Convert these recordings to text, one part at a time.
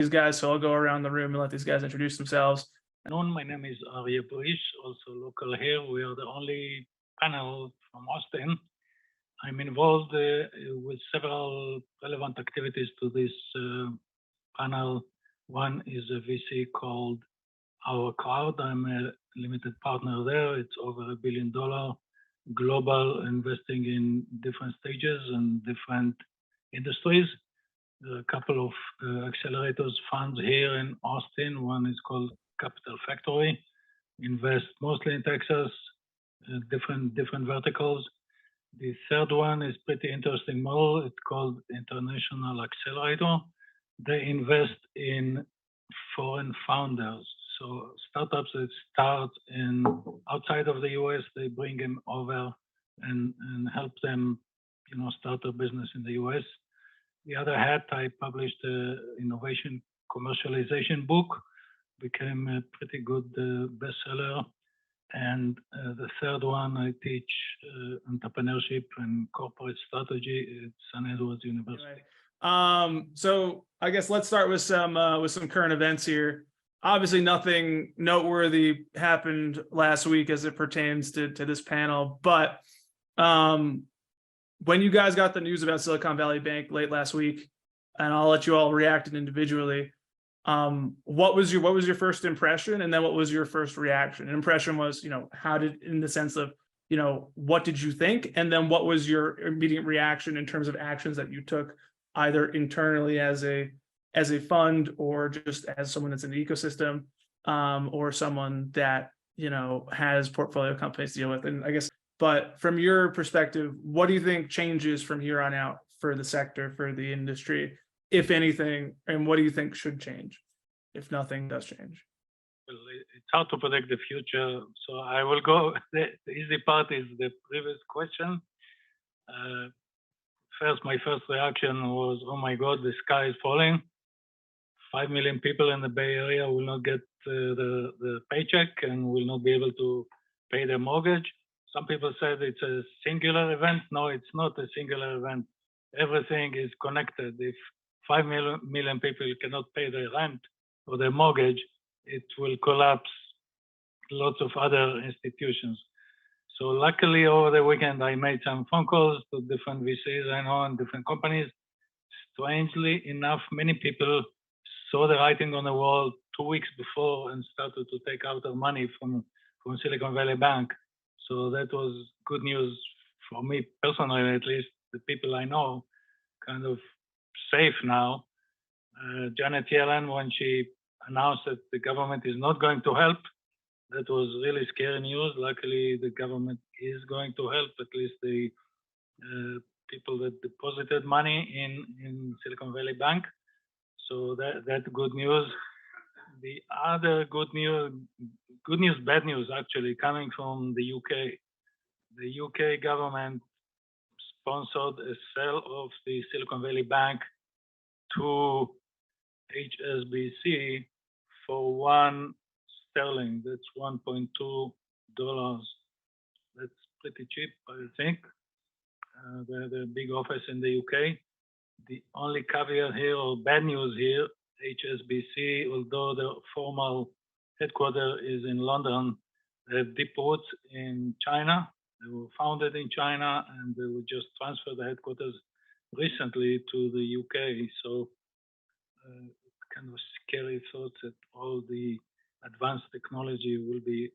these guys, so I'll go around the room and let these guys introduce themselves. My name is Arie Brish, also local here. We are the only panel from Austin. I'm involved with several relevant activities to this panel. One is a VC called Our Crowd. I'm a limited partner there. It's over $1 billion global, investing in different stages and different industries. There are a couple of accelerators funds here in Austin. One is called Capital Factory, invest mostly in Texas, different verticals. The third one is pretty interesting model. It's called International Accelerator. They invest in foreign founders. So startups that start outside of the US, they bring them over and help them, start a business in the US. The other hat, I published an innovation commercialization book, became a pretty good bestseller. And the third one, I teach entrepreneurship and corporate strategy at St. Edward's University. So I guess let's start with some current events here. Obviously, nothing noteworthy happened last week as it pertains to this panel, but when you guys got the news about Silicon Valley Bank late last week, and I'll let you all react individually, what was your first impression, and then what was your first reaction? An impression was, how did, in the sense of, what did you think, and then what was your immediate reaction in terms of actions that you took, either internally as a fund, or just as someone that's in the ecosystem, or someone that has portfolio companies to deal with. And I guess, but from your perspective, what do you think changes from here on out for the sector, for the industry, if anything, and what do you think should change if nothing does change? Well, it's hard to predict the future, so I will go. The easy part is the previous question. My first reaction was, oh my God, the sky is falling. 5 million people in the Bay Area will not get the paycheck and will not be able to pay their mortgage. Some people said it's a singular event. No, it's not a singular event. Everything is connected. If 5 million people cannot pay their rent or their mortgage, it will collapse lots of other institutions. So luckily over the weekend, I made some phone calls to different VCs I know and different companies. Strangely enough, many people saw the writing on the wall 2 weeks before and started to take out their money from Silicon Valley Bank. So that was good news for me personally, at least the people I know, kind of safe now. Janet Yellen, when she announced that the government is not going to help, that was really scary news. Luckily, the government is going to help, at least the people that deposited money in Silicon Valley Bank. So that's good news. The other good news, bad news actually, coming from the UK. The UK government sponsored a sale of the Silicon Valley Bank to HSBC for £1. That's $1.2. That's pretty cheap, I think. The big office in the UK. The only caveat here, or bad news here, HSBC, although the formal headquarters is in London, they have deep roots in China. They were founded in China, and they will just transfer the headquarters recently to the UK. So kind of scary thought that all the advanced technology will be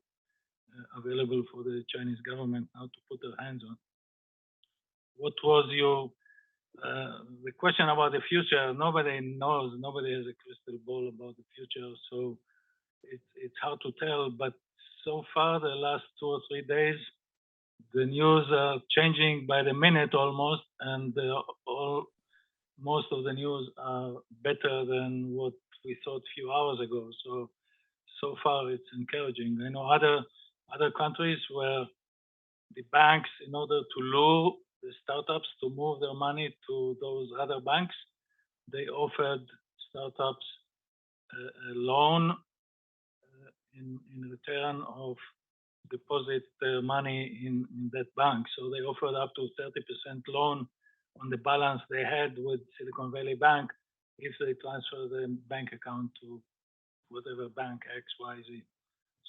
available for the Chinese government now to put their hands on. What was the question about the future? Nobody knows. Nobody has a crystal ball about the future, so it's hard to tell. But so far, the last 2 or 3 days, the news are changing by the minute almost, and most of the news are better than what we thought a few hours ago. So far, it's encouraging. I know other countries where the banks, in order to lure the startups to move their money to those other banks, they offered startups a loan in return of deposit their money in that bank. So they offered up to 30% loan on the balance they had with Silicon Valley Bank if they transfer the bank account to whatever bank X, Y, Z.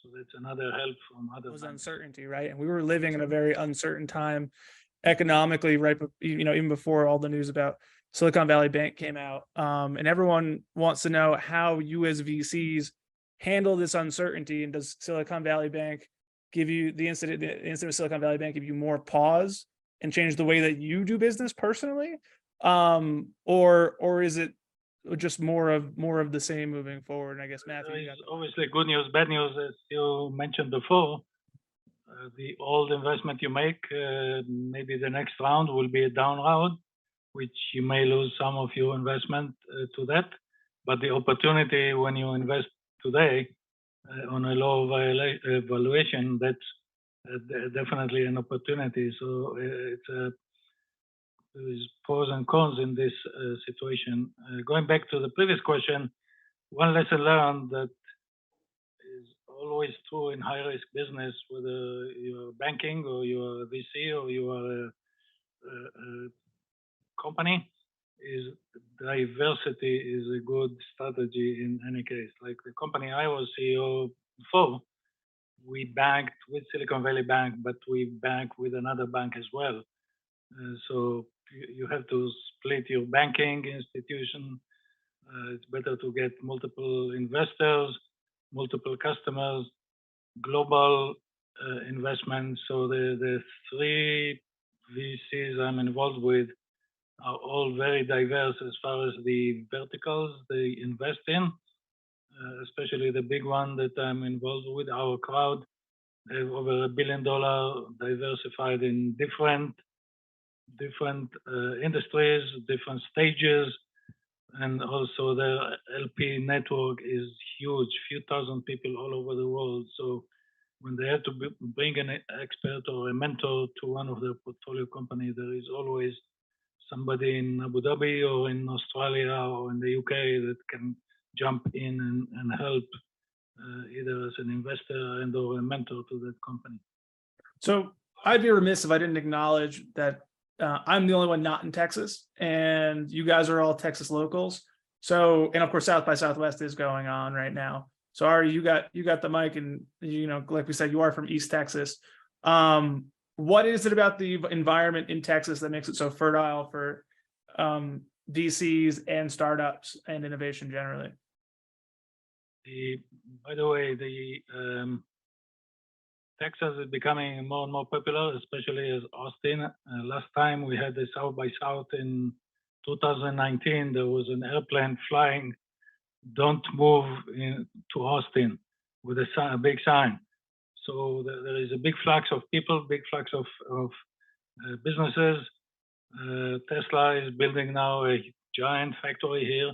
So that's another help from other was banks. uncertainty, right? And we were living in a very uncertain time economically, right? Even before all the news about Silicon Valley Bank came out. And everyone wants to know how you as VCs handle this uncertainty. And does Silicon Valley Bank give you the incident of Silicon Valley Bank give you more pause and change the way that you do business personally? Or is it just more of the same moving forward? And I guess Matthew, There is obviously good news, bad news, as you mentioned before. The old investment you make, maybe the next round will be a down round, which you may lose some of your investment to that. But the opportunity when you invest today on a low valuation, that's definitely an opportunity. So there's pros and cons in this situation. Going back to the previous question, one lesson learned that is always true in high risk business, whether you're banking or you're a VC or you are a company, is diversity is a good strategy in any case. Like the company I was CEO before, we banked with Silicon Valley Bank, but we bank with another bank as well. So you have to split your banking institution. It's better to get multiple investors, multiple customers, global investments. So the three VCs I'm involved with are all very diverse as far as the verticals they invest in, especially the big one that I'm involved with, our crowd. They have over $1 billion diversified in different industries, different stages, and also their LP network is huge, few thousand people all over the world. So when they have to bring an expert or a mentor to one of their portfolio companies, there is always somebody in Abu Dhabi or in Australia or in the UK that can jump in and help either as an investor and or a mentor to that company. So I'd be remiss if I didn't acknowledge that I'm the only one not in Texas, and you guys are all Texas locals. So, and of course, South by Southwest is going on right now. So Arie, you got the mic, and like we said, you are from East Texas. What is it about the environment in Texas that makes it so fertile for VCs and startups and innovation generally? By the way, Texas is becoming more and more popular, especially as Austin. Last time we had the South by South in 2019, there was an airplane flying, "Don't move to Austin," with a big sign. So there is a big flux of people, big flux of businesses. Tesla is building now a giant factory here.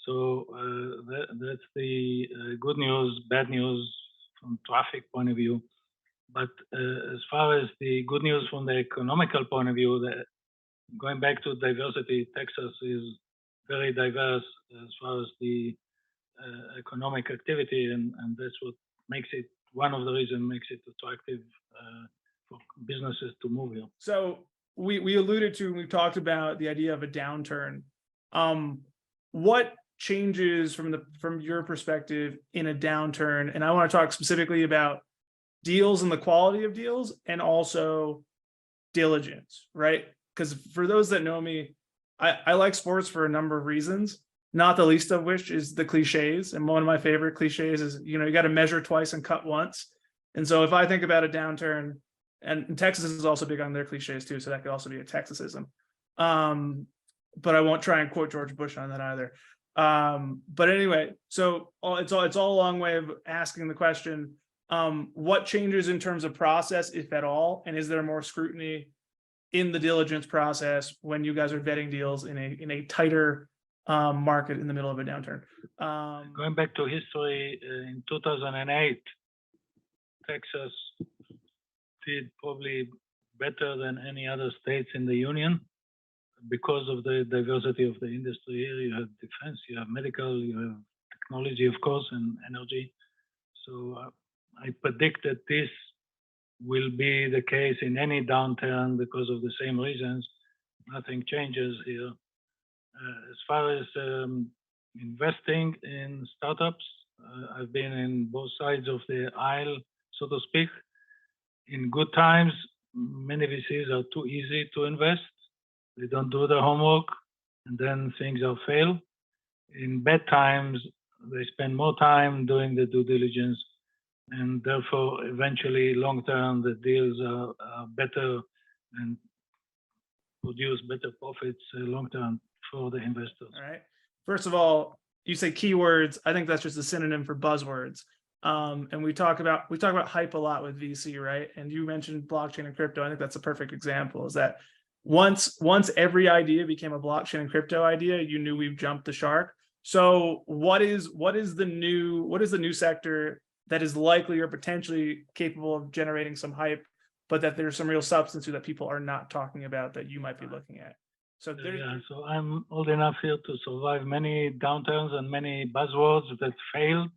So that's the good news, bad news from traffic point of view. But as far as the good news from the economical point of view, going back to diversity, Texas is very diverse as far as the economic activity, and that's what makes it, one of the reasons makes it attractive for businesses to move here. So we alluded to, we've talked about the idea of a downturn. What changes from your perspective in a downturn? And I want to talk specifically about deals and the quality of deals, and also diligence, right? Because for those that know me, I like sports for a number of reasons, not the least of which is the cliches. And one of my favorite cliches is, you got to measure twice and cut once. And so if I think about a downturn, and Texas is also big on their cliches too, so that could also be a Texasism. But I won't try and quote George Bush on that either. But anyway, so it's all a long way of asking the question, what changes in terms of process, if at all, and is there more scrutiny in the diligence process when you guys are vetting deals in a tighter market in the middle of a downturn? Going back to history, in 2008, Texas did probably better than any other states in the union because of the diversity of the industry here. You have defense, you have medical, you have technology, of course, and energy. So I predict that this will be the case in any downturn because of the same reasons. Nothing changes here. As far as investing in startups, I've been in both sides of the aisle, so to speak. In good times, many VCs are too easy to invest. They don't do their homework, and then things will fail. In bad times, they spend more time doing the due diligence, and therefore, eventually, long term, the deals are better and produce better profits long term for the investors. All right. First of all, you say keywords. I think that's just a synonym for buzzwords. And we talk about hype a lot with VC, right? And you mentioned blockchain and crypto. I think that's a perfect example. Is that once every idea became a blockchain and crypto idea, you knew we've jumped the shark. So what is the new sector that is likely or potentially capable of generating some hype, but that there's some real substance to that people are not talking about that you might be looking at? So so I'm old enough here to survive many downturns and many buzzwords that failed.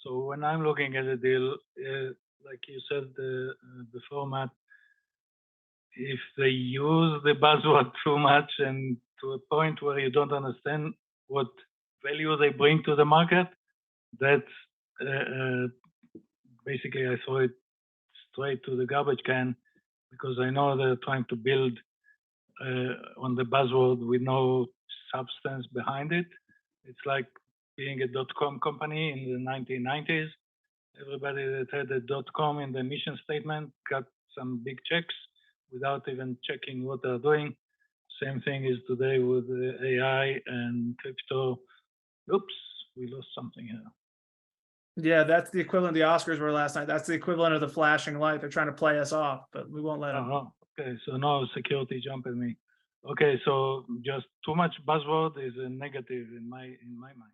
So when I'm looking at a deal, like you said before, Matt, if they use the buzzword too much and to a point where you don't understand what value they bring to the market, that's basically I throw it straight to the garbage can, because I know they're trying to build on the buzzword with no substance behind it. It's like being a .com company in the 1990s. Everybody that had a .com in the mission statement got some big checks without even checking what they're doing. Same thing is today with AI and crypto. Oops, we lost something here. Yeah, that's the equivalent the Oscars were last night. That's the equivalent of the flashing light. They're trying to play us off, but we won't let them. Okay, so now security jump at me. Okay, so just too much buzzword is a negative in my mind.